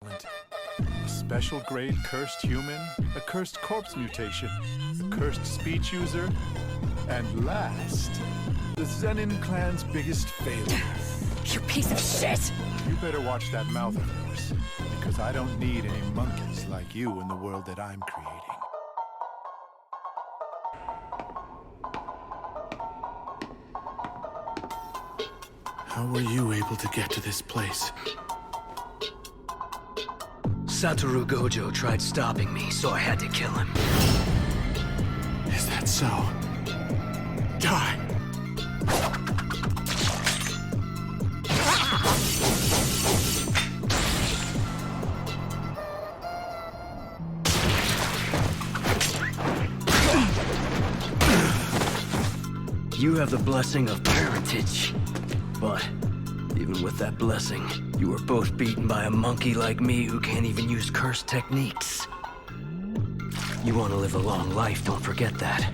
A special grade cursed human, a cursed corpse mutation, a cursed speech user, and last, the Zenin clan's biggest failure. You piece of shit! You better watch that mouth of yours, because I don't need any monkeys like you in the world that I'm creating. How were you able to get to this place? Satoru Gojo tried stopping me, so I had to kill him. Is that so? Die! You have the blessing of parentage. But, even with that blessing, you were both beaten by a monkey like me who can't even use cursed techniques. You want to live a long life, don't forget that.